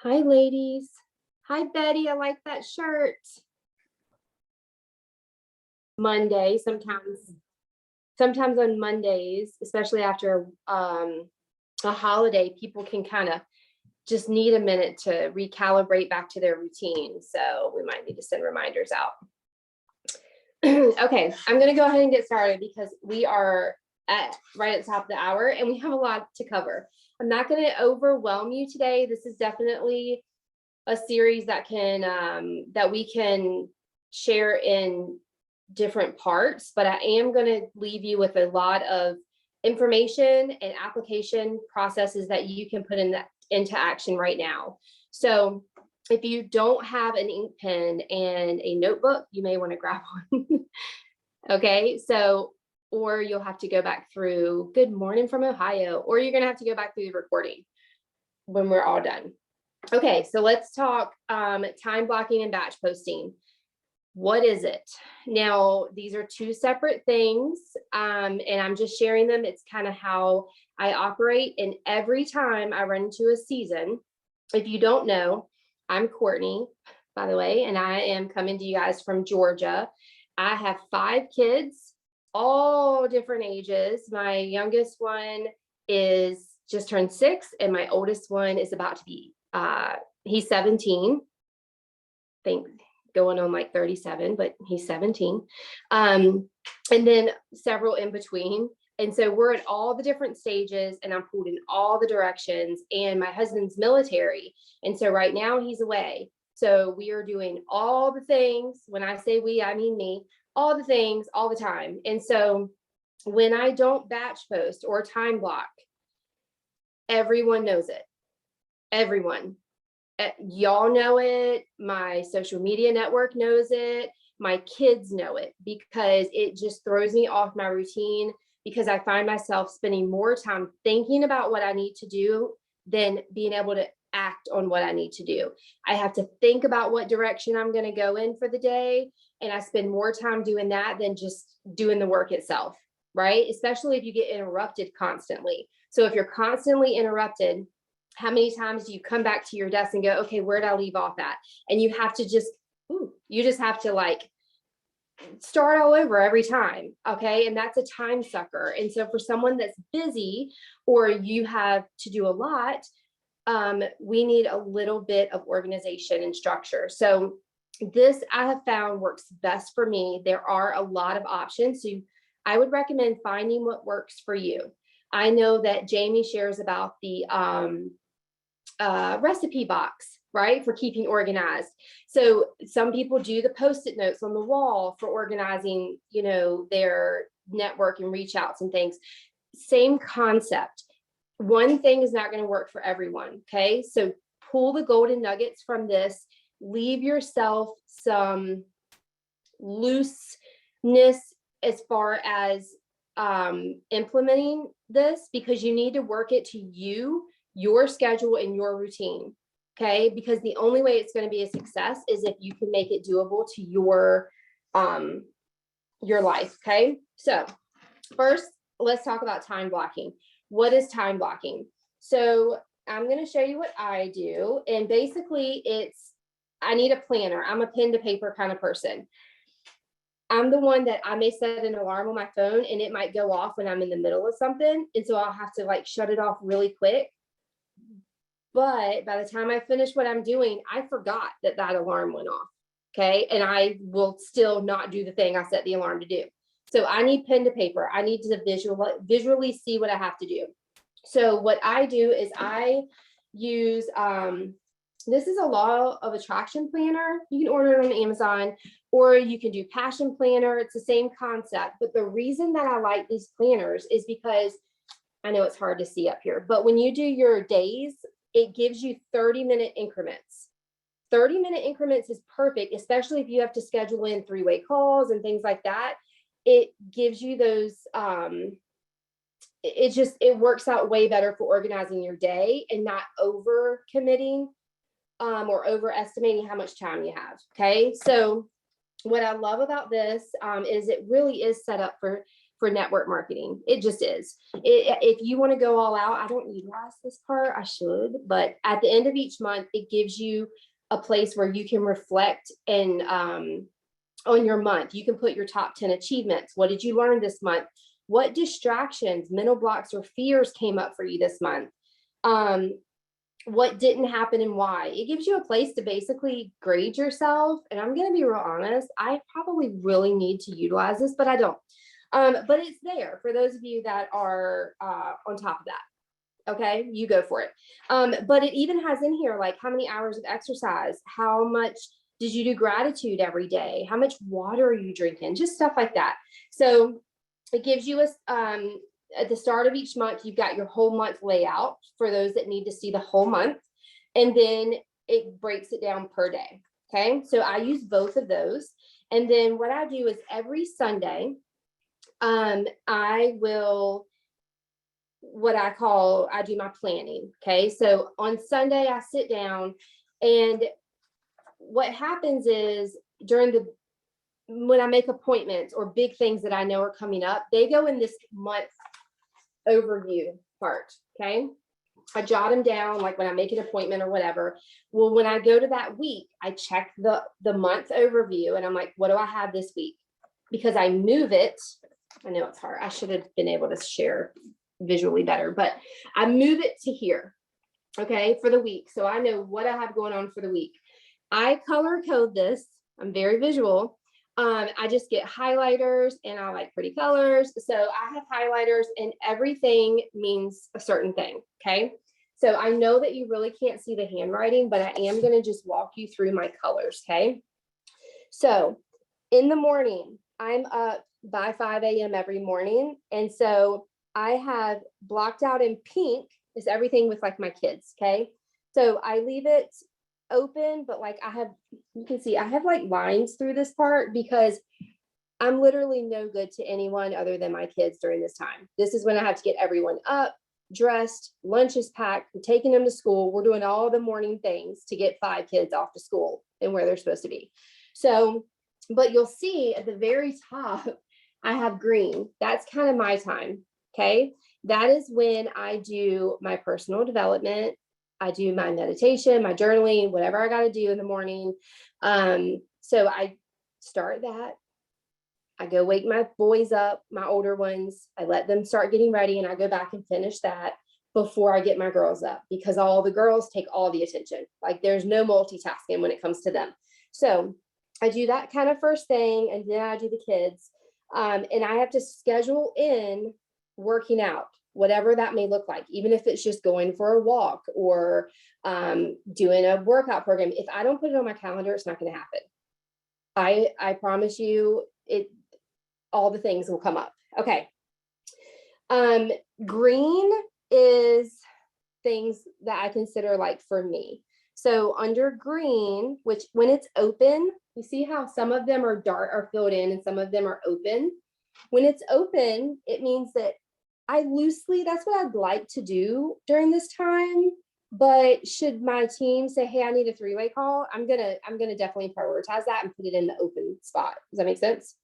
Hi, ladies. Hi, Betty. I like that shirt. Monday, sometimes on Mondays, especially after a holiday, people can kind of just need a minute to recalibrate back to their routine. So we might need to send reminders out. Okay, I'm going to go ahead and get started because we are right at the top of the hour and we have a lot to cover. I'm not going to overwhelm you today. This is definitely a series that we can share in different parts, but I am going to leave you with a lot of information and application processes that you can put into action right now. So if you don't have an ink pen and a notebook, you may want to grab one. Okay, so or you'll have to go back through Good Morning from Ohio, or you're going to have to go back through the recording when we're all done. Okay, so let's talk time blocking and batch posting. What is it? Now, these are two separate things, and I'm just sharing them. It's kind of how I operate. And every time I run into a season, if you don't know, I'm Courtney, by the way, and I am coming to you guys from Georgia. I have 5 kids, all different ages. My youngest one is just turned 6, and my oldest one is about to be he's 17. I think going on like 37, but he's 17. And then several in between. And so we're at all the different stages and I'm pulled in all the directions, and my husband's military. And so right now he's away. So we are doing all the things. When I say we, I mean me, all the things all the time. And so when I don't batch post or time block, everyone knows it. Everyone. Y'all know it. My social media network knows it. My kids know it, because it just throws me off my routine, because I find myself spending more time thinking about what I need to do than being able to act on what I need to do. I have to think about what direction I'm going to go in for the day, and I spend more time doing that than just doing the work itself, right? Especially if you get interrupted constantly. So if you're constantly interrupted, how many times do you come back to your desk and go, okay, where did I leave off at? And you have to just have to like start all over every time. Okay. And that's a time sucker. And so for someone that's busy or you have to do a lot, we need a little bit of organization and structure. So this I have found works best for me. There are a lot of options. So I would recommend finding what works for you. I know that Jamie shares about the recipe box, right, for keeping organized. So some people do the Post-it notes on the wall for organizing, their network and reach outs and things. Same concept. One thing is not going to work for everyone. Okay. So pull the golden nuggets from this, leave yourself some looseness as far as implementing this, because you need to work it to your schedule and your routine. Okay. Because the only way it's going to be a success is if you can make it doable to your life. Okay. So first, let's talk about time blocking. What is time blocking? So I'm going to show you what I do. And basically I need a planner. I'm a pen to paper kind of person. I'm the one that I may set an alarm on my phone and it might go off when I'm in the middle of something. And so I'll have to like shut it off really quick. But by the time I finish what I'm doing, I forgot that alarm went off. Okay. And I will still not do the thing I set the alarm to do. So I need pen to paper. I need to visually see what I have to do. So what I do is I use, this is a law of attraction planner. You can order it on Amazon, or you can do passion planner. It's the same concept. But the reason that I like these planners is because I know it's hard to see up here, but when you do your days, it gives you 30-minute increments. 30-minute increments is perfect, especially if you have to schedule in 3-way calls and things like that. It gives you those, it works out way better for organizing your day and not over committing or overestimating how much time you have. Okay. So what I love about this is it really is set up for for network marketing. It just is. If you want to go all out, I don't utilize this part. I should, but at the end of each month, it gives you a place where you can reflect and on your month. You can put your top 10 achievements. What did you learn this month? What distractions, mental blocks, or fears came up for you this month? What didn't happen and why? It gives you a place to basically grade yourself. And I'm going to be real honest, I probably really need to utilize this, but I don't. But it's there for those of you that are on top of that. Okay, you go for it. But it even has in here, like, how many hours of exercise, how much did you do gratitude every day? How much water are you drinking? Just stuff like that. So it gives you at the start of each month, you've got your whole month layout for those that need to see the whole month. And then it breaks it down per day. Okay, so I use both of those. And then what I do is every Sunday, I do my planning. Okay, so on Sunday, I sit down, and what happens is when I make appointments or big things that I know are coming up, they go in this month overview part. Okay, I jot them down, like when I make an appointment or whatever. Well, when I go to that week, I check the month overview, and I'm like, what do I have this week? Because I move it. I know it's hard. I should have been able to share visually better, but I move it to here. Okay, for the week, so I know what I have going on for the week. I color code this. I'm very visual. I just get highlighters, and I like pretty colors. So I have highlighters, and everything means a certain thing. Okay, so I know that you really can't see the handwriting, but I am going to just walk you through my colors. Okay, so in the morning, I'm up by 5 a.m. every morning. And so I have blocked out in pink is everything with like my kids. Okay, so I leave it open, but like you can see I have like lines through this part because I'm literally no good to anyone other than my kids during this time. This is when I have to get everyone up, dressed, lunch is packed, I'm taking them to school. We're doing all the morning things to get 5 kids off to school and where they're supposed to be. So, but you'll see at the very top, I have green. That's kind of my time. Okay, that is when I do my personal development. I do my meditation, my journaling, whatever I got to do in the morning. So I start that. I go wake my boys up, my older ones. I let them start getting ready, and I go back and finish that before I get my girls up, because all the girls take all the attention. Like, there's no multitasking when it comes to them. So I do that kind of first thing, and then I do the kids. And I have to schedule in working out, whatever that may look like, even if it's just going for a walk or doing a workout program. If I don't put it on my calendar, it's not going to happen. I promise you, all the things will come up. Okay. Green is things that I consider like for me. So under green, which when it's open, you see how some of them are filled in and some of them are open. When it's open, it means that that's what I'd like to do during this time. But should my team say, hey, I need a 3-way call, I'm gonna definitely prioritize that and put it in the open spot. Does that make sense?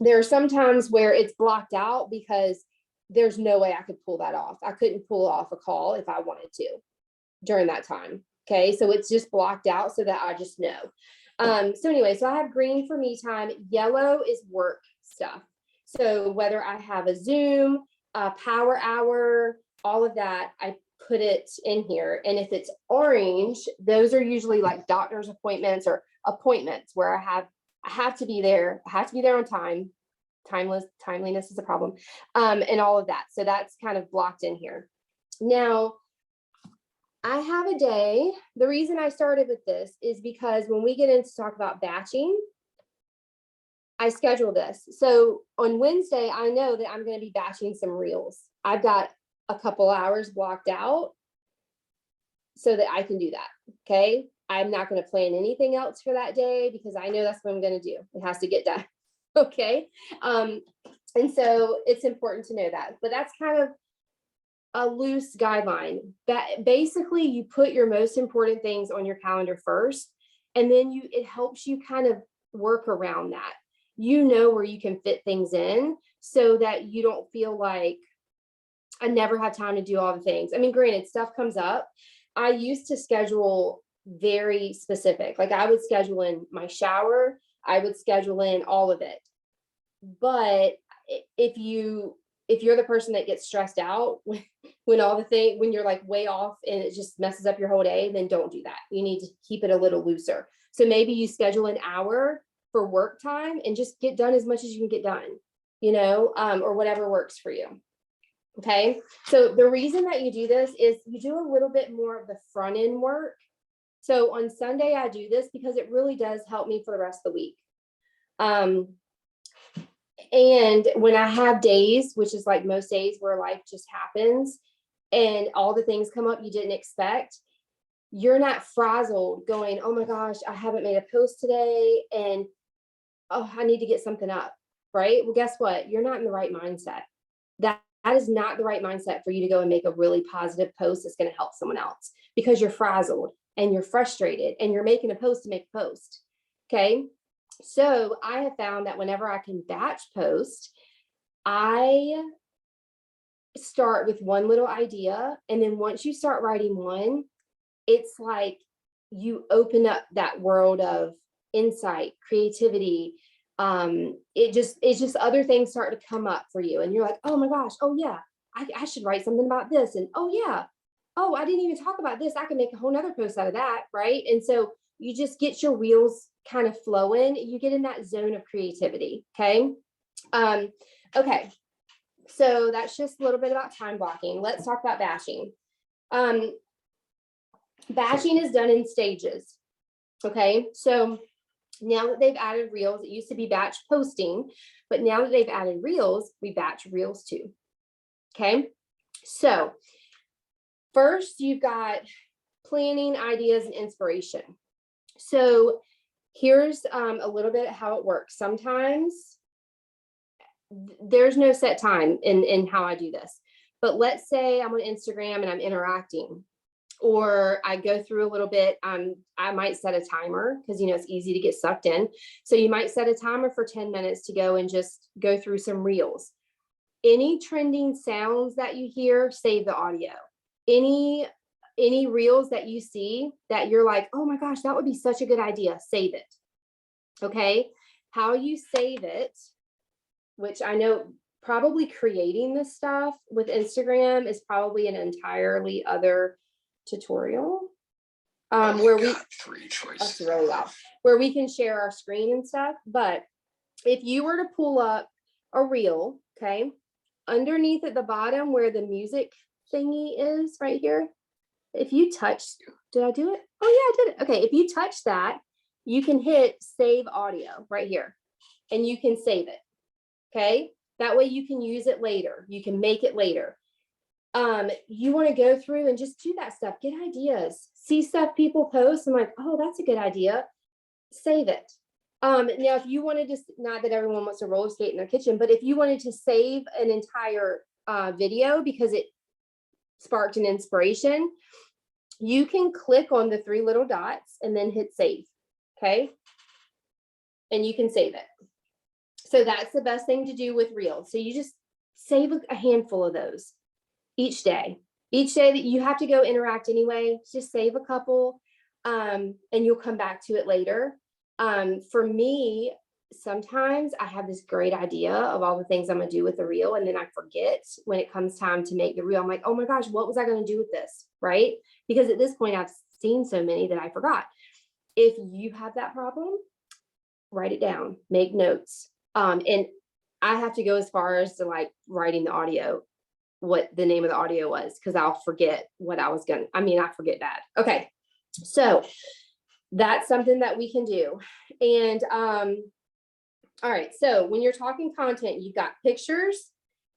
There are some times where it's blocked out because there's no way I could pull that off. I couldn't pull off a call if I wanted to during that time. Okay, so it's just blocked out so that I just know. So anyway, so I have green for me time. Yellow is work stuff. So whether I have a Zoom, a power hour, all of that, I put it in here. And if it's orange, those are usually like doctor's appointments or appointments where I have to be there. I have to be there on time. Timeliness is a problem. And all of that. So that's kind of blocked in here. Now, I have a day. The reason I started with this is because when we get into talk about batching, I schedule this. So on Wednesday, I know that I'm going to be batching some reels. I've got a couple hours blocked out so that I can do that. Okay. I'm not going to plan anything else for that day because I know that's what I'm going to do. It has to get done. Okay. And so it's important to know that, but that's kind of a loose guideline. That basically you put your most important things on your calendar first, and then it helps you kind of work around that. you know where you can fit things in so that you don't feel like I never have time to do all the things. I mean, granted, stuff comes up. I used to schedule very specific. Like I would schedule in my shower, I would schedule in all of it. But if you're the person that gets stressed out when all the thing when you're like way off and it just messes up your whole day, then don't do that. You need to keep it a little looser. So maybe you schedule an hour for work time and just get done as much as you can get done, or whatever works for you. Okay. So the reason that you do this is you do a little bit more of the front end work. So on Sunday, I do this because it really does help me for the rest of the week. And when I have days, which is like most days where life just happens and all the things come up you didn't expect, you're not frazzled going, oh my gosh, I haven't made a post today and oh, I need to get something up, right? Well, guess what? You're not in the right mindset. That is not the right mindset for you to go and make a really positive post that's going to help someone else because you're frazzled and you're frustrated and you're making a post to make a post. Okay. So I have found that whenever I can batch post, I start with one little idea. And then once you start writing one, it's like you open up that world of insight, creativity. It's just other things start to come up for you. And you're like, oh my gosh, oh yeah, I should write something about this. And oh yeah, oh, I didn't even talk about this. I can make a whole nother post out of that. Right. And so you just get your wheels kind of flowing. You get in that zone of creativity. Okay. Okay. So that's just a little bit about time blocking. Let's talk about batching. Batching is done in stages. Okay. So now that they've added reels, it used to be batch posting, but now that they've added reels, we batch reels too. Okay. So first you've got planning, ideas, and inspiration. So here's a little bit how it works. Sometimes there's no set time in how I do this, but let's say I'm on Instagram and I'm interacting, or I go through a little bit. I might set a timer because, it's easy to get sucked in. So you might set a timer for 10 minutes to go and just go through some reels. Any trending sounds that you hear, save the audio. Any reels that you see that you're like, oh my gosh, that would be such a good idea, save it. Okay. How you save it, which I know probably creating this stuff with Instagram is probably an entirely other tutorial. Where we three choices. That's really loud. Where we can share our screen and stuff. But if you were to pull up a reel, okay, underneath at the bottom where the music thingy is right here, if you touch, did I do it? Oh yeah, I did it. Okay, if you touch that, you can hit save audio right here and you can save it. Okay, that way you can use it later. You can make it later. You want to go through and just do that stuff, get ideas, see stuff people post. I'm like, oh, that's a good idea. Save it. Now, if you wanted to, not that everyone wants to roller skate in their kitchen, but if you wanted to save an entire video because it sparked an inspiration, you can click on the three little dots and then hit save. Okay. And you can save it. So that's the best thing to do with reels. So you just save a handful of those each day that you have to go interact anyway, just save a couple, and you'll come back to it later. For me, sometimes I have this great idea of all the things I'm going to do with the reel. And then I forget when it comes time to make the reel. I'm like, oh my gosh, what was I going to do with this? Right. Because at this point I've seen so many that I forgot. If you have that problem, write it down, make notes. And I have to go as far as to like writing the audio, what the name of the audio was, because I'll forget what I was going to, I forget bad. Okay. So that's something that we can do. And, all right. So when you're talking content, you've got pictures,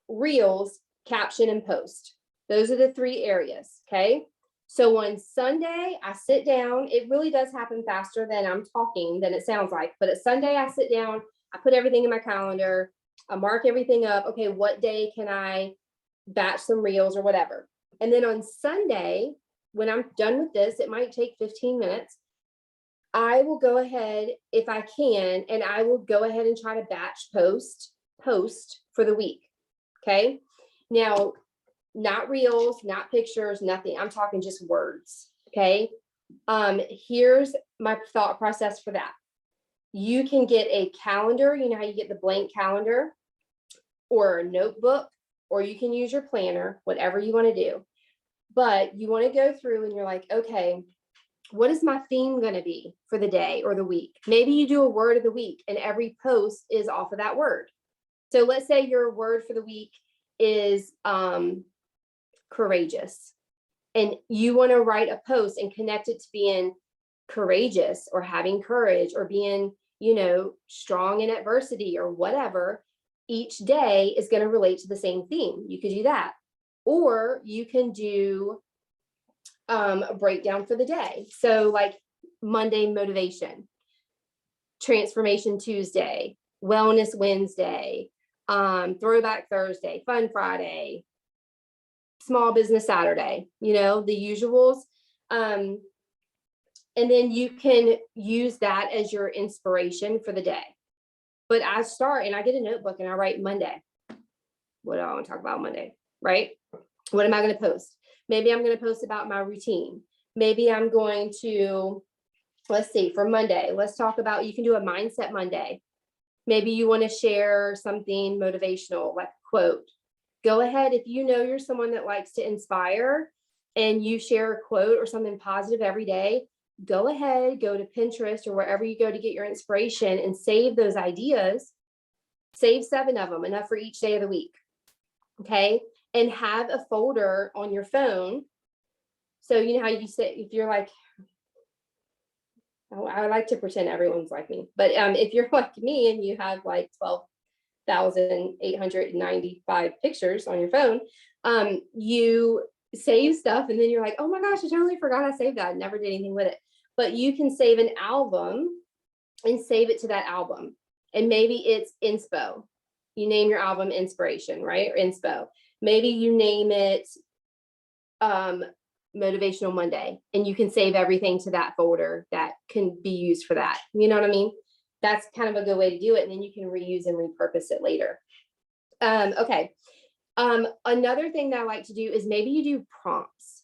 reels, caption, and post. Those are the three areas. Okay. So on Sunday, I sit down. It really does happen faster than I'm talking than it sounds like. But at Sunday, I sit down, I put everything in my calendar, I mark everything up. Okay, what day can I batch some reels or whatever? And then on Sunday, when I'm done with this, it might take 15 minutes. I will go ahead if I can, and I will go ahead and try to batch post for the week. Okay. Now, not reels, not pictures, nothing. I'm talking just words. Okay. Here's my thought process for that. You can get a calendar, you know how you get the blank calendar, or a notebook, or you can use your planner, whatever you want to do. But you want to go through and you're like, okay, what is my theme going to be for the day or the week? Maybe you do a word of the week and every post is off of that word. So let's say your word for the week is courageous, and you want to write a post and connect it to being courageous or having courage or being, strong in adversity or whatever. Each day is going to relate to the same theme. You could do that. Or you can do a breakdown for the day. So like Monday, motivation, transformation Tuesday, wellness Wednesday, throwback Thursday, fun Friday, small business Saturday, the usuals. And then you can use that as your inspiration for the day. But I start and I get a notebook and I write Monday. What do I want to talk about Monday, right? What am I going to post? Maybe I'm going to post about my routine. Maybe I'm going to, let's see, for Monday, let's talk about, you can do a mindset Monday. Maybe you want to share something motivational, like a quote. Go ahead. If you know you're someone that likes to inspire and you share a quote or something positive every day, go ahead, go to Pinterest or wherever you go to get your inspiration and save those ideas. Save 7 of them, enough for each day of the week. Okay. And have a folder on your phone. So you know how you say, if you're like, oh, I like to pretend everyone's like me, but if you're like me and you have like 12,895 pictures on your phone, you save stuff and then you're like, oh my gosh, I totally forgot I saved that. I never did anything with it. But you can save an album and save it to that album. And maybe it's inspo. You name your album inspiration, right? Or inspo. Maybe you name it Motivational Monday, and you can save everything to that folder that can be used for that. You know what I mean? That's kind of a good way to do it. And then you can reuse and repurpose it later. Okay. Another thing that I like to do is maybe you do prompts.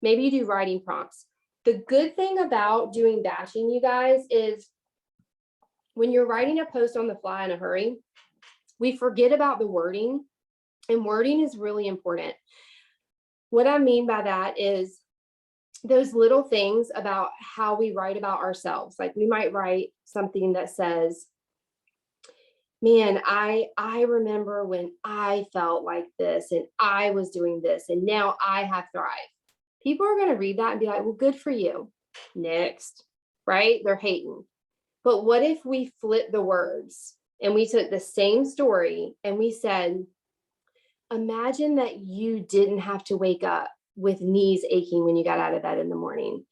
Maybe you do writing prompts. The good thing about doing batching, you guys, is when you're writing a post on the fly in a hurry, we forget about the wording, and wording is really important. What I mean by that is those little things about how we write about ourselves. Like we might write something that says, man, I remember when I felt like this and I was doing this and now I have thrived. People are going to read that and be like, well, good for you. Next, right? They're hating. But what if we flip the words and we took the same story and we said, imagine that you didn't have to wake up with knees aching when you got out of bed in the morning.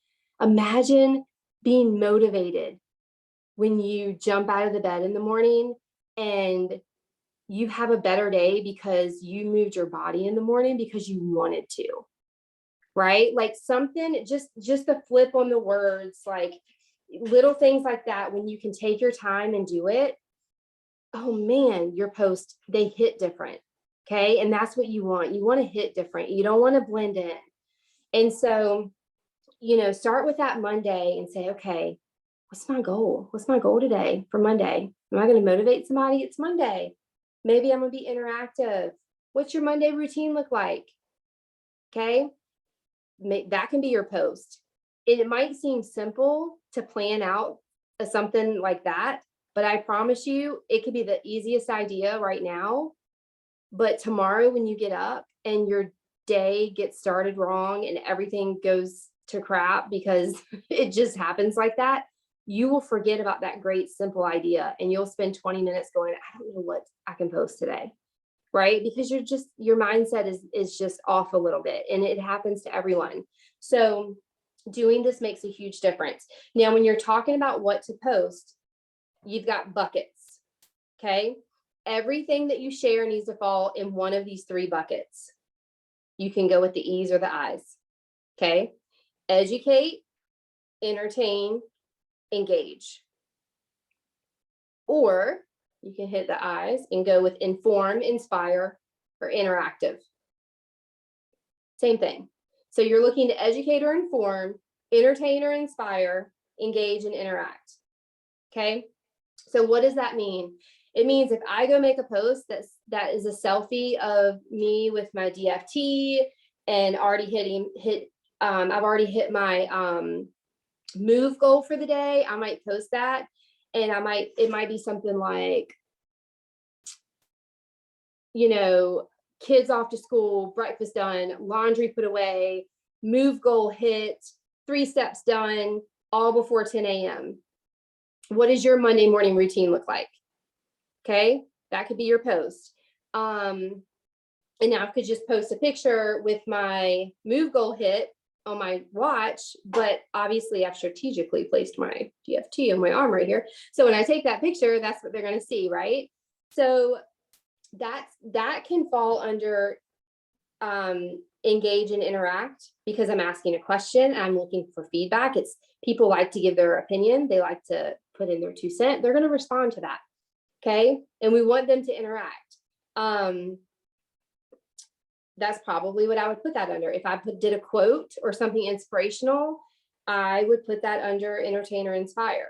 Imagine being motivated when you jump out of the bed in the morning and you have a better day because you moved your body in the morning because you wanted to, right? Like something, just the flip on the words, like little things like that. When you can take your time and do it, oh man, your post, they hit different. Okay. And that's what you want. You want to hit different. You don't want to blend in. And so, start with that Monday and say, okay, what's my goal? What's my goal today for Monday? Am I going to motivate somebody? It's Monday. Maybe I'm going to be interactive. What's your Monday routine look like? Okay. That can be your post. And it might seem simple to plan out something like that, but I promise you, it could be the easiest idea right now. But tomorrow when you get up and your day gets started wrong and everything goes to crap because it just happens like that, you will forget about that great simple idea and you'll spend 20 minutes going, I don't know what I can post today, right? Because your mindset is just off a little bit, and it happens to everyone. So doing this makes a huge difference. Now, when you're talking about what to post, you've got buckets, okay? Everything that you share needs to fall in one of these 3 buckets. You can go with the E's or the I's. Okay. Educate, entertain, engage. Or you can hit the eyes and go with inform, inspire, or interactive. Same thing. So you're looking to educate or inform, entertain or inspire, engage and interact. Okay. So what does that mean? It means if I go make a post that is a selfie of me with my DFT and I've already hit my move goal for the day, I might post that, and it might be something like, kids off to school, breakfast done, laundry put away, move goal hit, 3 steps done, all before 10 a.m. What does your Monday morning routine look like? Okay, that could be your post. And now I could just post a picture with my move goal hit on my watch, but obviously I've strategically placed my DFT on my arm right here. So when I take that picture, that's what they're going to see, right? So that can fall under engage and interact, because I'm asking a question, I'm looking for feedback. It's people like to give their opinion, they like to put in their 2 cents, they're going to respond to that. Okay, and we want them to interact. That's probably what I would put that under. If I did a quote or something inspirational, I would put that under entertain or inspire.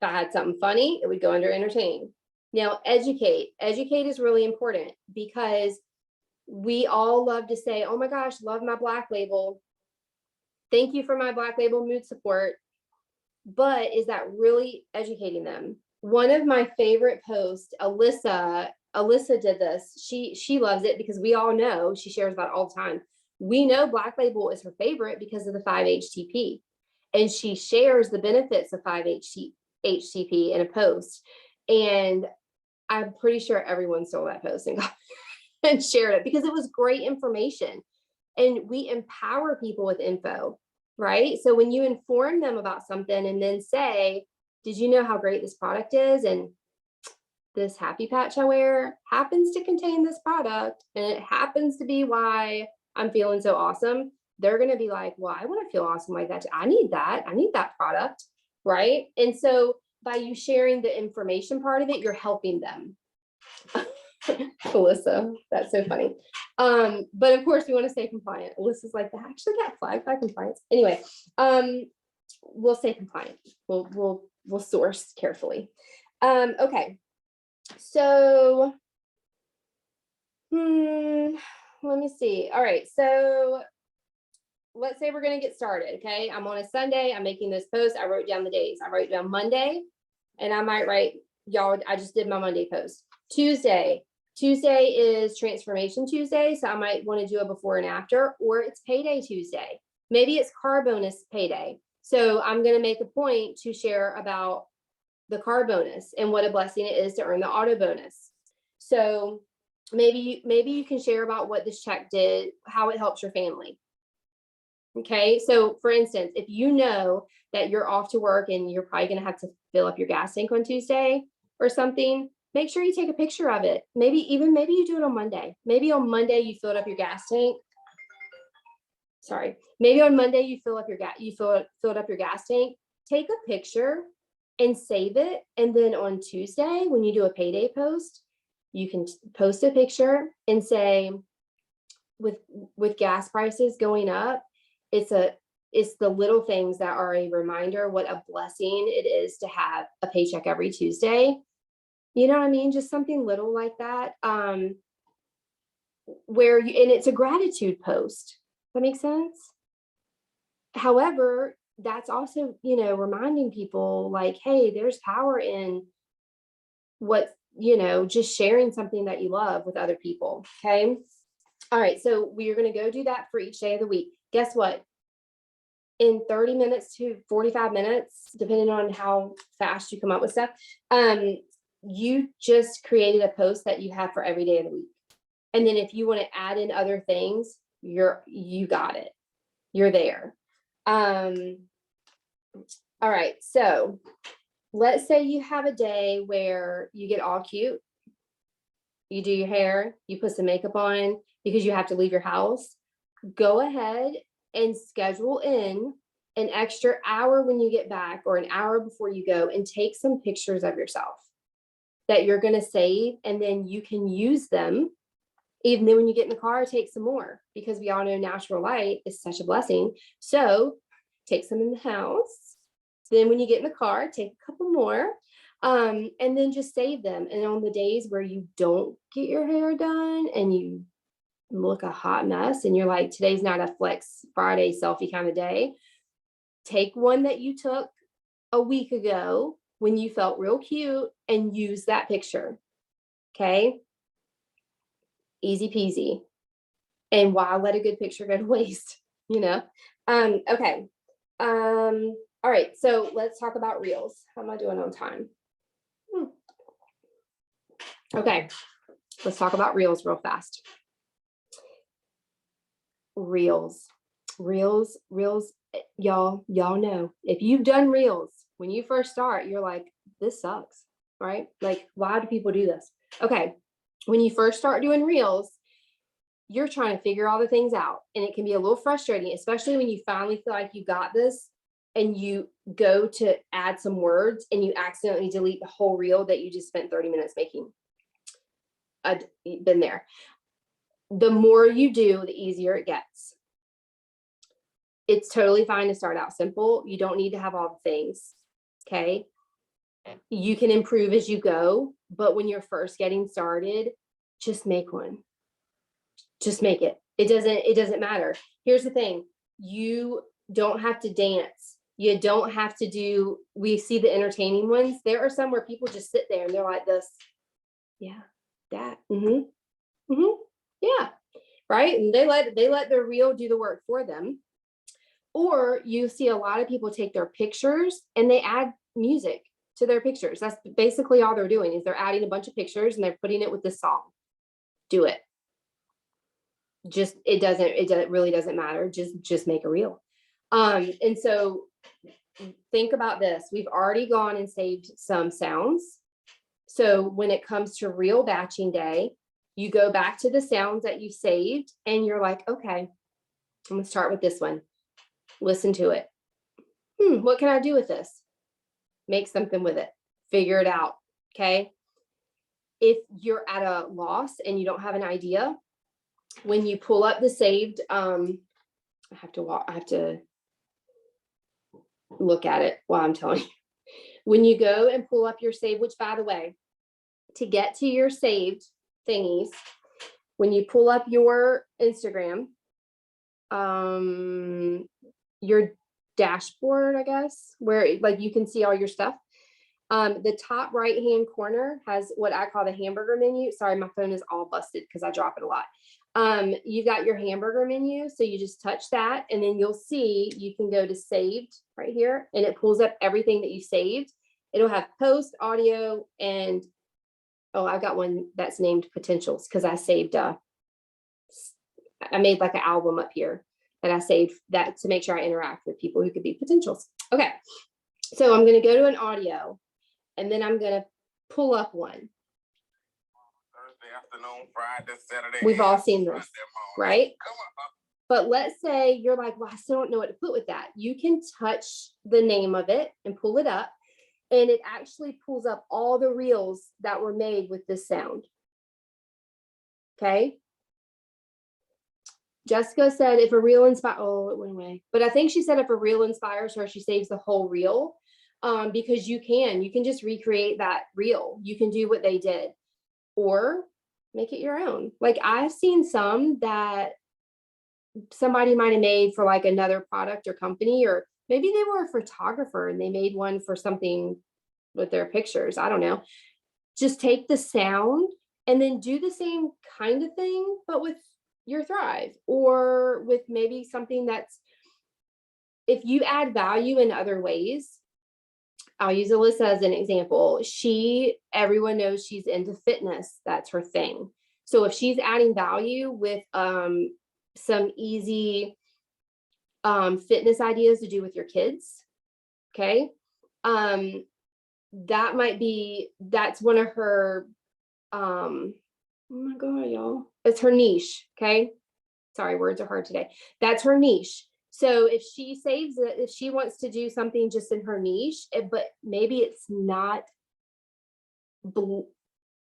If I had something funny, it would go under entertain. Now, educate is really important, because we all love to say, oh my gosh, love my Black Label. Thank you for my Black Label mood support. But is that really educating them? One of my favorite posts, Alyssa did this. She loves it because we all know, she shares about it all the time. We know Black Label is her favorite because of the 5-HTP. And she shares the benefits of 5-HTP in a post. And I'm pretty sure everyone saw that post and shared it, because it was great information. And we empower people with info, right? So when you inform them about something and then say, did you know how great this product is? And this happy patch I wear happens to contain this product, and it happens to be why I'm feeling so awesome. They're going to be like, well, I want to feel awesome like that. I need that product, right? And so by you sharing the information part of it, you're helping them. Alyssa, that's so funny. But of course we want to stay compliant. Alyssa's like, that actually got flagged by compliance. Anyway, we'll stay compliant. We'll source carefully. Okay. So, let me see. All right. So let's say we're going to get started. Okay. I'm on a Sunday. I'm making this post. I wrote down the days. I wrote down Monday, and I might write, y'all, I just did my Monday post. Tuesday is Transformation Tuesday. So I might want to do a before and after, or it's Payday Tuesday. Maybe it's car bonus payday. So I'm going to make a point to share about the car bonus and what a blessing it is to earn the auto bonus. So maybe you can share about what this check did, how it helps your family. Okay. So for instance, if you know that you're off to work and you're probably going to have to fill up your gas tank on Tuesday or something, make sure you take a picture of it. Maybe you do it on Monday. Maybe on Monday you filled up your gas tank. Sorry. Maybe on Monday you filled up your gas tank. Take a picture and save it. And then on Tuesday, when you do a payday post, you can post a picture and say, with gas prices going up, it's the little things that are a reminder what a blessing it is to have a paycheck every Tuesday. You know what I mean? Just something little like that. And it's a gratitude post. That makes sense? However, that's also, reminding people like, hey, there's power in just sharing something that you love with other people. Okay. All right. So we're going to go do that for each day of the week. Guess what? In 30 minutes to 45 minutes, depending on how fast you come up with stuff, you just created a post that you have for every day of the week. And then if you want to add in other things, you got it. You're there. All right. So let's say you have a day where you get all cute. You do your hair, you put some makeup on because you have to leave your house. Go ahead and schedule in an extra hour when you get back or an hour before you go and take some pictures of yourself that you're going to save, and then you can use them. Even then when you get in the car, take some more, because we all know natural light is such a blessing. So take some in the house. Then when you get in the car, take a couple more, and then just save them. And on the days where you don't get your hair done and you look a hot mess and you're like, today's not a flex Friday selfie kind of day, take one that you took a week ago when you felt real cute and use that picture. Okay. Easy peasy. And why let a good picture go to waste, you know? Okay. All right. So let's talk about reels. How am I doing on time? Okay. Let's talk about reels real fast. Reels, y'all know, if you've done reels, when you first start, you're like, this sucks, right? Like, why do people do this? Okay. When you first start doing reels, you're trying to figure all the things out, and it can be a little frustrating, especially when you finally feel like you got this and you go to add some words and you accidentally delete the whole reel that you just spent 30 minutes making. I've been there. The more you do, the easier it gets. It's totally fine to start out simple. You don't need to have all the things. Okay. You can improve as you go, but when you're first getting started, just make one. Just make it. It doesn't matter. Here's the thing. You don't have to dance. You don't have to do, we see the entertaining ones. There are some where people just sit there and they're like this. Yeah, that. Yeah. Right. And they let their reel do the work for them. Or you see a lot of people take their pictures and they add music to their pictures. That's basically all they're doing, is they're adding a bunch of pictures and they're putting it with this song. Do it. Just, it really doesn't matter. Just make a reel. And so think about this. We've already gone and saved some sounds. So when it comes to reel batching day, you go back to the sounds that you saved and you're like, okay, I'm gonna start with this one. Listen to it. What can I do with this? Make something with it. Figure it out. Okay. If you're at a loss and you don't have an idea, when you pull up the saved, I have to look at it while I'm telling you. When you go and pull up your save, which by the way, to get to your saved thingies, when you pull up your Instagram, your dashboard, I guess, where like you can see all your stuff. The top right hand corner has what I call the hamburger menu. Sorry, my phone is all busted because I drop it a lot. You got your hamburger menu. So you just touch that and then you'll see you can go to saved right here and it pulls up everything that you saved. It'll have post, audio, and I've got one that's named potentials because I saved, I made like an album up here that I saved that to make sure I interact with people who could be potentials. Okay. So I'm going to go to an audio and then I'm going to pull up one. Thursday afternoon, Friday, Saturday. We've all seen this, right? But let's say you're like, well, I still don't know what to put with that. You can touch the name of it and pull it up, and it actually pulls up all the reels that were made with this sound. Okay. Jessica said if a reel inspires, it went away. But I think she said if a reel inspires her, she saves the whole reel, because you can just recreate that reel. You can do what they did or make it your own. Like I've seen some that somebody might have made for like another product or company, or maybe they were a photographer and they made one for something with their pictures. I don't know. Just take the sound and then do the same kind of thing, but with your Thrive or with maybe something that's, if you add value in other ways. I'll use Alyssa as an example. Everyone knows she's into fitness. That's her thing. So if she's adding value with some easy fitness ideas to do with your kids, okay, that's one of her, oh my God, y'all, it's her niche. Okay. Sorry, words are hard today. That's her niche. So if she saves it, if she wants to do something just in her niche, but maybe it's not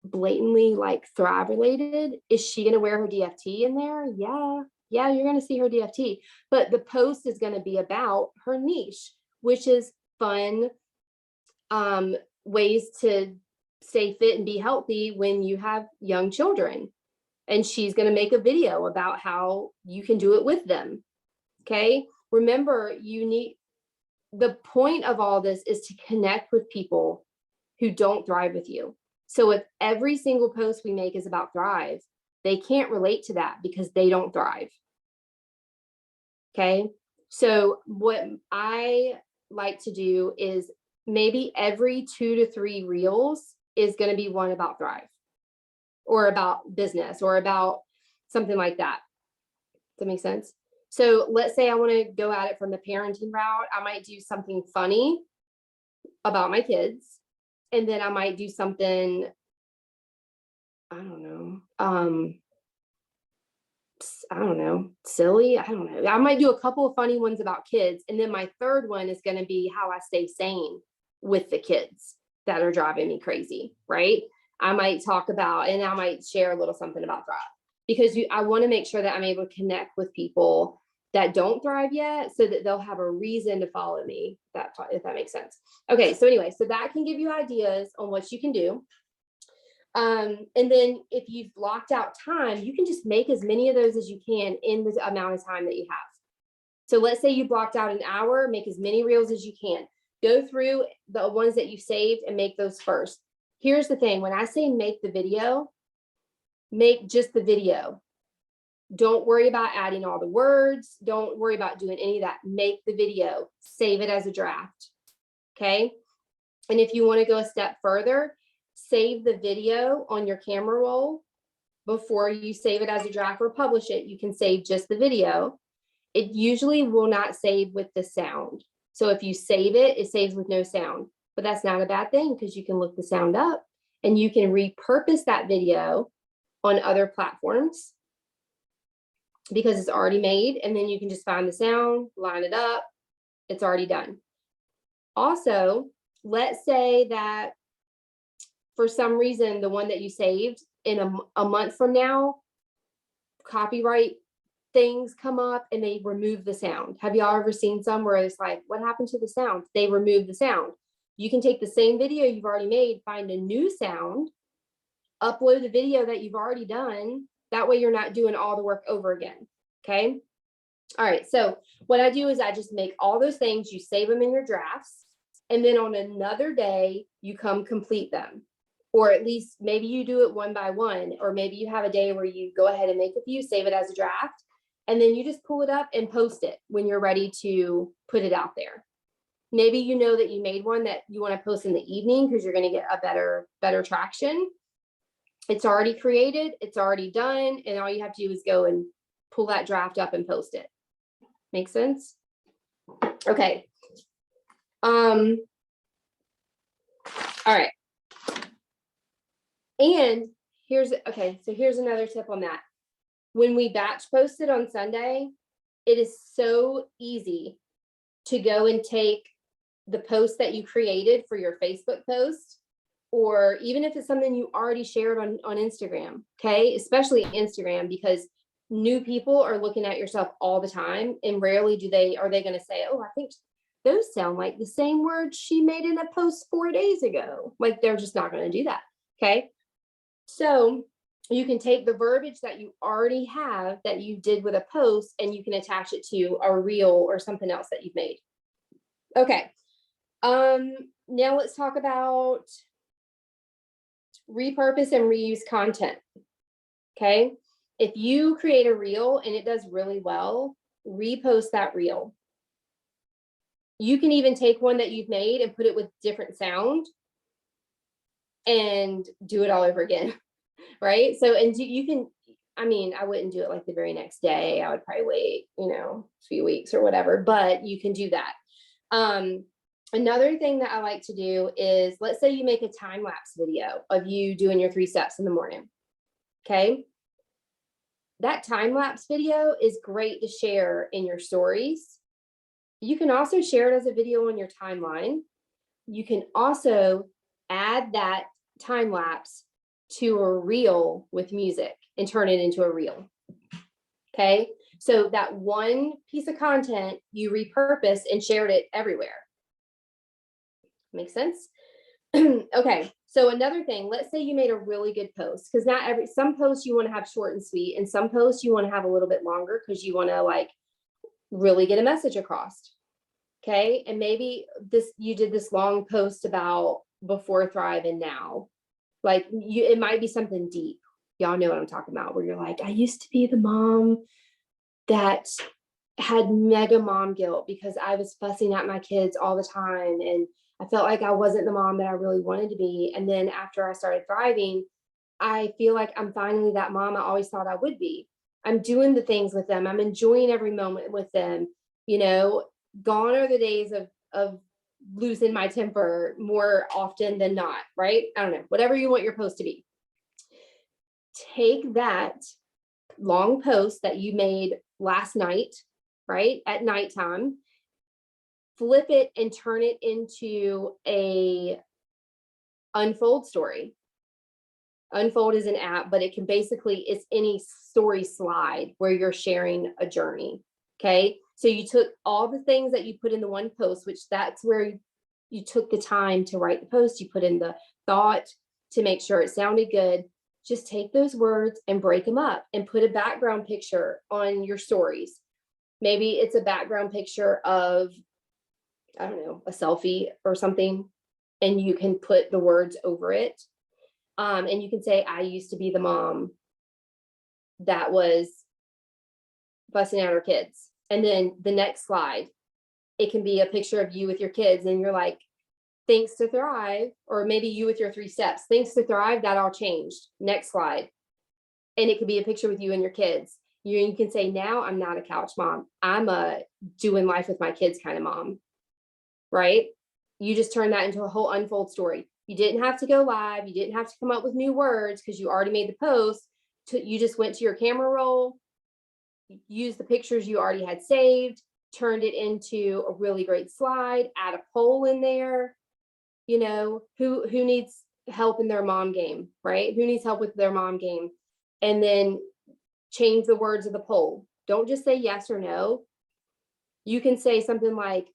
blatantly like Thrive related, is she going to wear her DFT in there? Yeah, you're going to see her DFT, but the post is going to be about her niche, which is fun ways to stay fit and be healthy when you have young children. And she's going to make a video about how you can do it with them. Okay. Remember, the point of all this is to connect with people who don't thrive with you. So if every single post we make is about Thrive, they can't relate to that because they don't thrive. Okay. So what I like to do is maybe every 2 to 3 reels is going to be one about Thrive or about business or about something like that. Does that make sense? So let's say I want to go at it from the parenting route. I might do something funny about my kids. And then I might do something, I don't know, silly. I don't know. I might do a couple of funny ones about kids. And then my third one is going to be how I stay sane with the kids that are driving me crazy, right? I might talk about, and I might share a little something about Thrive, because I want to make sure that I'm able to connect with people that don't thrive yet, so that they'll have a reason to follow me, if that makes sense. Okay, so anyway, so that can give you ideas on what you can do. And then if you've blocked out time, you can just make as many of those as you can in the amount of time that you have. So let's say you blocked out an hour, make as many reels as you can. Go through the ones that you saved and make those first. Here's the thing, when I say make the video, make just the video. Don't worry about adding all the words. Don't worry about doing any of that. Make the video, save it as a draft. Okay. And if you want to go a step further, save the video on your camera roll before you save it as a draft or publish it. You can save just the video. It usually will not save with the sound. So if you save it, it saves with no sound, but that's not a bad thing because you can look the sound up and you can repurpose that video on other platforms because it's already made, and then you can just find the sound, line it up, it's already done. Also, let's say that for some reason, the one that you saved in a month from now, copyright things come up and they remove the sound. Have y'all ever seen some where it's like, what happened to the sound? They remove the sound. You can take the same video you've already made, find a new sound, upload the video that you've already done. That way you're not doing all the work over again. Okay. All right. So what I do is I just make all those things, you save them in your drafts, and then on another day, you come complete them. Or at least maybe you do it one by one, or maybe you have a day where you go ahead and make a few, save it as a draft, and then you just pull it up and post it when you're ready to put it out there. Maybe you know that you made one that you want to post in the evening because you're going to get a better traction. It's already created, it's already done, and all you have to do is go and pull that draft up and post it. Make sense? Okay. All right. And here's another tip on that. When we batch posted on Sunday, it is so easy to go and take the post that you created for your Facebook post, or even if it's something you already shared on Instagram, okay? Especially Instagram, because new people are looking at your stuff all the time, and rarely are they going to say, oh, I think those sound like the same words she made in a post 4 days ago. Like, they're just not going to do that, okay? So you can take the verbiage that you already have that you did with a post, and you can attach it to a reel or something else that you've made. Okay. Now let's talk about repurpose and reuse content. Okay. If you create a reel and it does really well, repost that reel. You can even take one that you've made and put it with different sound and do it all over again. Right. So, and you can, I mean, I wouldn't do it like the very next day. I would probably wait, a few weeks or whatever, but you can do that. Another thing that I like to do is, let's say you make a time-lapse video of you doing your 3 steps in the morning. Okay. that time-lapse video is great to share in your stories. You can also share it as a video on your timeline. You can also add that time lapse to a reel with music and turn it into a reel. Okay, so that one piece of content you repurposed and shared it everywhere. Makes sense? Okay, so another thing, let's say you made a really good post, because some posts you want to have short and sweet, and some posts you want to have a little bit longer because you want to like really get a message across. Okay, and maybe you did this long post about before Thrive and now. Like it might be something deep. Y'all know what I'm talking about, where you're like, I used to be the mom that had mega mom guilt because I was fussing at my kids all the time. And I felt like I wasn't the mom that I really wanted to be. And then after I started thriving, I feel like I'm finally that mom I always thought I would be. I'm doing the things with them. I'm enjoying every moment with them. You know, gone are the days of losing my temper more often than not, right? I don't know, whatever you want your post to be. Take that long post that you made last night, right? At nighttime, flip it and turn it into a Unfold story. Unfold is an app, but it can it's any story slide where you're sharing a journey. Okay. So you took all the things that you put in the one post, which that's where you took the time to write the post. You put in the thought to make sure it sounded good. Just take those words and break them up and put a background picture on your stories. Maybe it's a background picture of, I don't know, a selfie or something, and you can put the words over it. And you can say, I used to be the mom that was fussing at her kids. And then the next slide, it can be a picture of you with your kids, and you're like, thanks to Thrive, or maybe you with your 3 steps. Thanks to Thrive, that all changed. Next slide. And it could be a picture with you and your kids. You can say, now I'm not a couch mom. I'm a doing life with my kids kind of mom, right? You just turn that into a whole Unfold story. You didn't have to go live. You didn't have to come up with new words because you already made the post. You just went to your camera roll, used the pictures you already had saved, turned it into a really great slide, add a poll in there. You know, who needs help in their mom game, right? Who needs help with their mom game? And then change the words of the poll. Don't just say yes or no. You can say something like,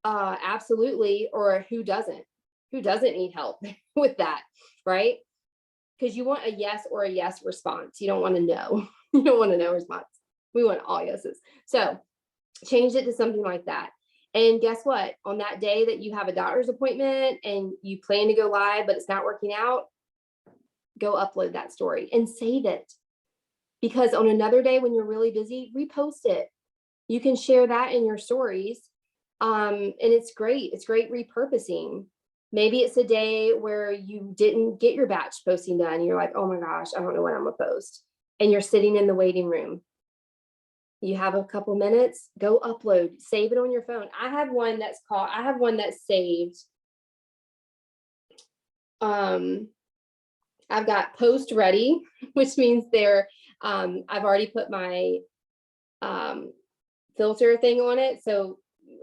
absolutely, or who doesn't need help with that, right? Because you want a yes or a yes response. You don't want to know. You don't want a no response. We want all yeses. So change it to something like that. And guess what? On that day that you have a doctor's appointment and you plan to go live, but it's not working out, go upload that story and save it. Because on another day when you're really busy, repost it. You can share that in your stories. And it's great. It's great repurposing. Maybe it's a day where you didn't get your batch posting done. You're like, oh my gosh, I don't know when I'm gonna post. And you're sitting in the waiting room. You have a couple minutes, go upload, save it on your phone. I have one that's saved. I've got post ready, which means I've already put my filter thing on it. So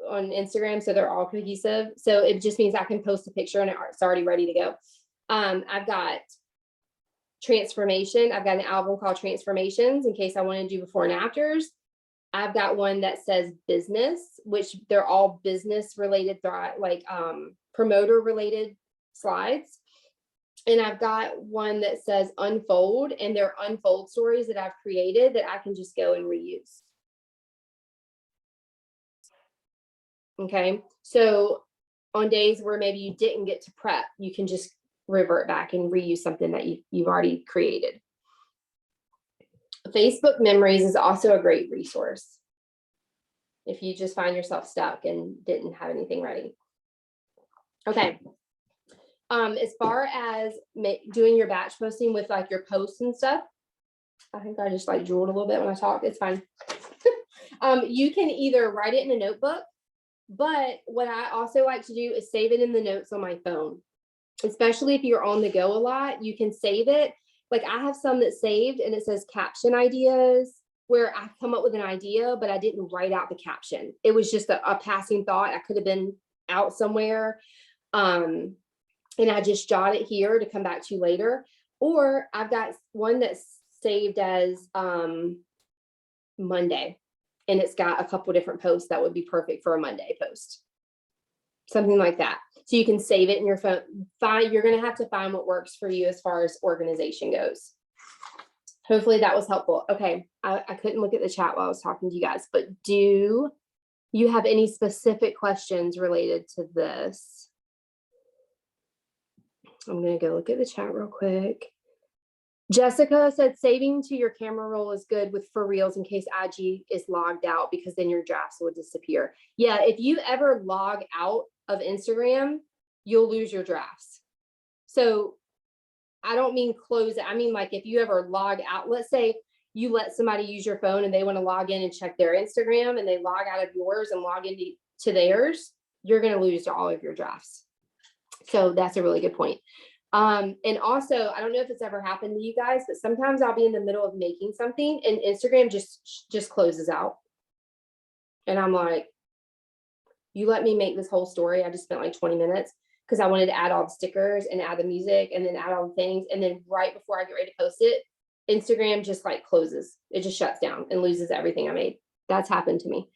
on Instagram, so they're all cohesive. So it just means I can post a picture and it's already ready to go. I've got transformation. I've got an album called Transformations in case I want to do before and afters. I've got one that says business, which they're all business related, like promoter related slides. And I've got one that says Unfold, and they're Unfold stories that I've created that I can just go and reuse. Okay, so on days where maybe you didn't get to prep, you can just revert back and reuse something that you've already created. Facebook Memories is also a great resource if you just find yourself stuck and didn't have anything ready. Okay. As far as doing your batch posting with like your posts and stuff, I think I just like drooled a little bit when I talked. It's fine. You can either write it in a notebook, but what I also like to do is save it in the notes on my phone, especially if you're on the go a lot. You can save it. like I have some that saved and it says caption ideas, where I come up with an idea, but I didn't write out the caption. It was just a passing thought. I could have been out somewhere. And I just jot it here to come back to later. Or I've got one that's saved as Monday, and it's got a couple different posts that would be perfect for a Monday post. Something like that. So you can save it in your phone. You're going to have to find what works for you as far as organization goes. Hopefully that was helpful. Okay, I couldn't look at the chat while I was talking to you guys, but do you have any specific questions related to this? I'm going to go look at the chat real quick. Jessica said saving to your camera roll is good with for reels in case IG is logged out, because then your drafts will disappear. Yeah, if you ever log out of Instagram, you'll lose your drafts. So I don't mean close it. I mean, like if you ever log out, let's say you let somebody use your phone and they want to log in and check their Instagram, and they log out of yours and log into theirs, you're going to lose all of your drafts. So that's a really good point. And also, I don't know if it's ever happened to you guys, but sometimes I'll be in the middle of making something and Instagram just closes out. And I'm like, you let me make this whole story. I just spent like 20 minutes because I wanted to add all the stickers and add the music and then add all the things. And then right before I get ready to post it, Instagram just like closes. It just shuts down and loses everything I made. That's happened to me.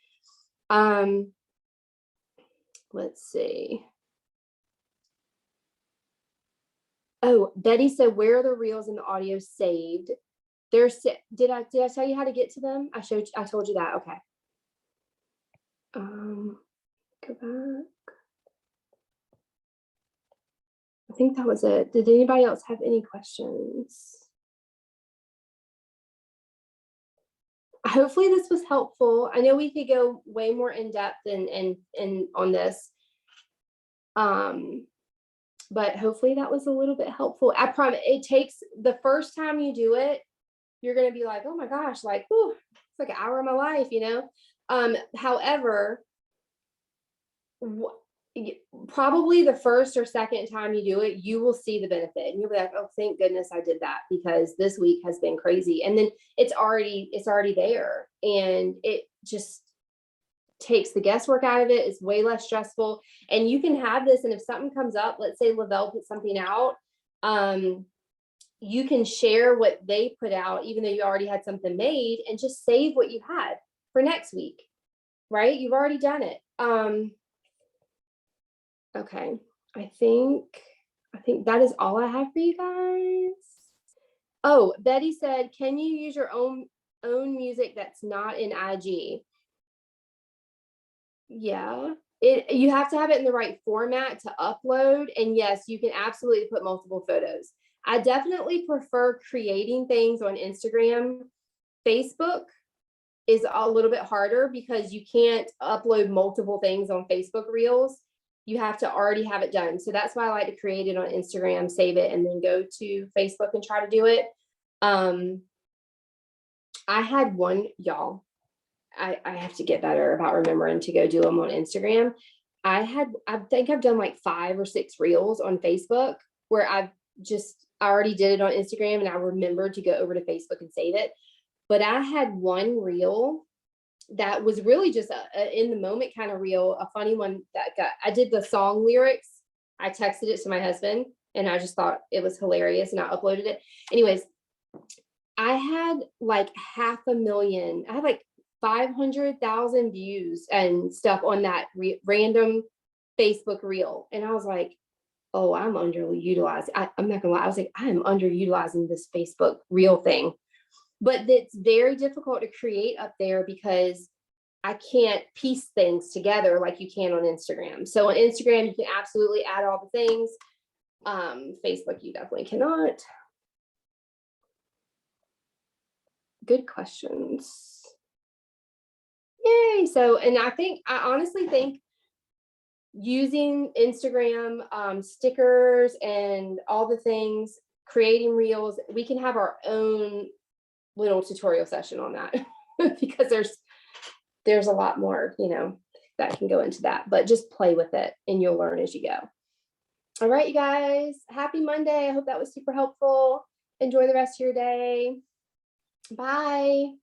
Let's see. Oh, Betty said, where are the reels and the audio saved? There's, did I tell you how to get to them? I told you that. Okay. Go back. I think that was it. Did anybody else have any questions? Hopefully this was helpful. I know we could go way more in depth and on this. But hopefully that was a little bit helpful. I promise it takes, the first time you do it, you're going to be like, oh my gosh, like, whew, it's like an hour of my life, you know? However, probably the first or second time you do it, you will see the benefit and you'll be like, oh, thank goodness I did that, because this week has been crazy. And then it's already there, and it just takes the guesswork out of it. It's way less stressful, and you can have this. And if something comes up, let's say Lavelle put something out, you can share what they put out, even though you already had something made, and just save what you had for next week, right? You've already done it. Okay, I think that is all I have for you guys. Oh, Betty said, can you use your own music that's not in IG? Yeah, you have to have it in the right format to upload. And yes, you can absolutely put multiple photos. I definitely prefer creating things on Instagram. Facebook is a little bit harder because you can't upload multiple things on Facebook Reels. You have to already have it done. So that's why I like to create it on Instagram, save it, and then go to Facebook and try to do it. I had one, y'all. I have to get better about remembering to go do them on Instagram. I think I've done like 5 or 6 reels on Facebook where I already did it on Instagram, and I remembered to go over to Facebook and save it. But I had one reel that was really just a in the moment kind of reel, a funny one that I did the song lyrics. I texted it to my husband and I just thought it was hilarious and I uploaded it. Anyways, I had like 500,000, I had like 500,000 views and stuff on that random Facebook reel. And I was like, oh, I'm underutilized. I'm not gonna lie. I was like, I am underutilizing this Facebook reel thing. But it's very difficult to create up there because I can't piece things together like you can on Instagram. So on Instagram, you can absolutely add all the things. Facebook, you definitely cannot. Good questions. Yay. So, and I honestly think using Instagram stickers and all the things, creating reels, we can have our own little tutorial session on that because there's a lot more, that can go into that, but just play with it and you'll learn as you go. All right, you guys, happy Monday. I hope that was super helpful. Enjoy the rest of your day. Bye.